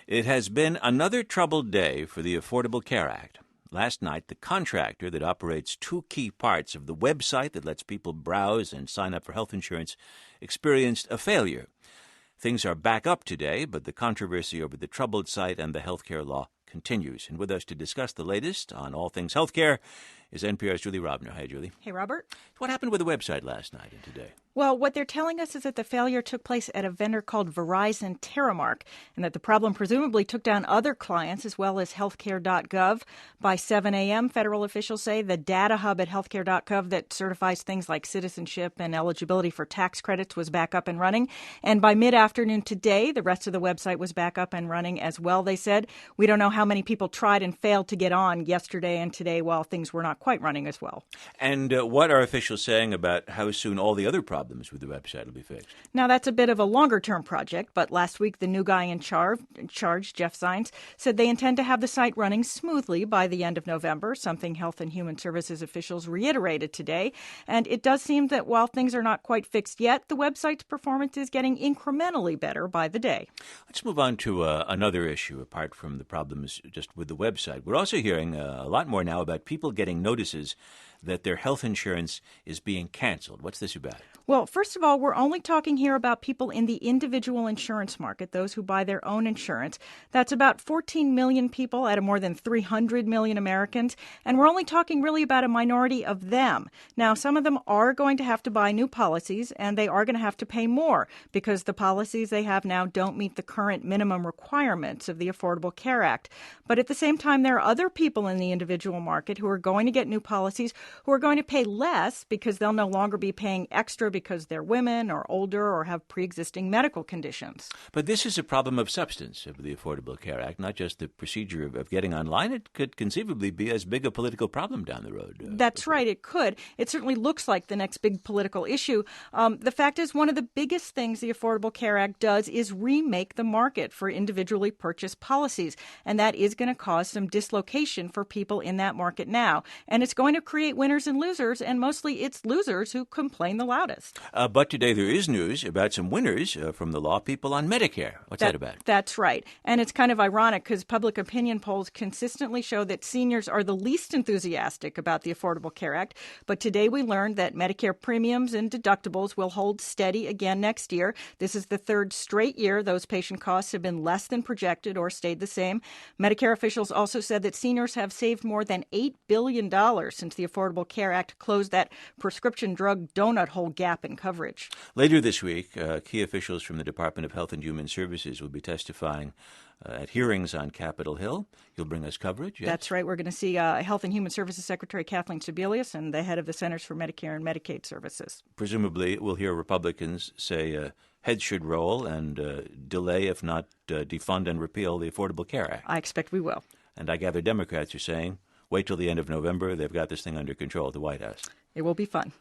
It has been another troubled day for the Affordable Care Act. Last night, the contractor that operates two key parts of the website that lets people browse and sign up for health insurance experienced a failure. Things are back up today, but the controversy over the troubled site and the healthcare law continues. And with us to discuss the latest on all things healthcare is NPR's Julie Robner. Hi, Julie. Hey, Robert. What happened with the website last night and today? Well, what they're telling us is that the failure took place at a vendor called Verizon Terramark, and that the problem presumably took down other clients as well as healthcare.gov. By 7 a.m., federal officials say the data hub at healthcare.gov that certifies things like citizenship and eligibility for tax credits was back up and running. And by mid-afternoon today, the rest of the website was back up and running as well, they said. We don't know how many people tried and failed to get on yesterday and today while things were not quite running as well. And what are officials saying about how soon all the other problems with the website will be fixed? Now, that's a bit of a longer-term project, but last week the new guy in charge, Jeff Zients, said they intend to have the site running smoothly by the end of November, something Health and Human Services officials reiterated today. And it does seem that while things are not quite fixed yet, the website's performance is getting incrementally better by the day. Let's move on to another issue apart from the problems just with the website. We're also hearing a lot more now about people getting notices that their health insurance is being canceled. What's this about? Well, first of all, we're only talking here about people in the individual insurance market, those who buy their own insurance. That's about 14 million people out of more than 300 million Americans. And we're only talking really about a minority of them. Now, some of them are going to have to buy new policies, and they are going to have to pay more because the policies they have now don't meet the current minimum requirements of the Affordable Care Act. But at the same time, there are other people in the individual market who are going to get new policies who are going to pay less because they'll no longer be paying extra because they're women or older or have pre-existing medical conditions. But this is a problem of substance of the Affordable Care Act, not just the procedure of getting online. It could conceivably be as big a political problem down the road. That's right, it could. It certainly looks like the next big political issue. The fact is, one of the biggest things the Affordable Care Act does is remake the market for individually purchased policies. And that is going to cause some dislocation for people in that market now. And it's going to create winners and losers, and mostly it's losers who complain the loudest. But today there is news about some winners from the law, people on Medicare. What's that about? That's right. And it's kind of ironic because public opinion polls consistently show that seniors are the least enthusiastic about the Affordable Care Act. But today we learned that Medicare premiums and deductibles will hold steady again next year. This is the third straight year those patient costs have been less than projected or stayed the same. Medicare officials also said that seniors have saved more than $8 billion since the Affordable Care Act closed that prescription drug donut hole gap in coverage. Later this week, key officials from the Department of Health and Human Services will be testifying at hearings on Capitol Hill. You'll bring us coverage, yes? That's right. We're going to see Health and Human Services Secretary Kathleen Sebelius and the head of the Centers for Medicare and Medicaid Services. Presumably, we'll hear Republicans say heads should roll and delay, if not defund and repeal, the Affordable Care Act. I expect we will. And I gather Democrats are saying, wait till the end of November. They've got this thing under control at the White House. It will be fun.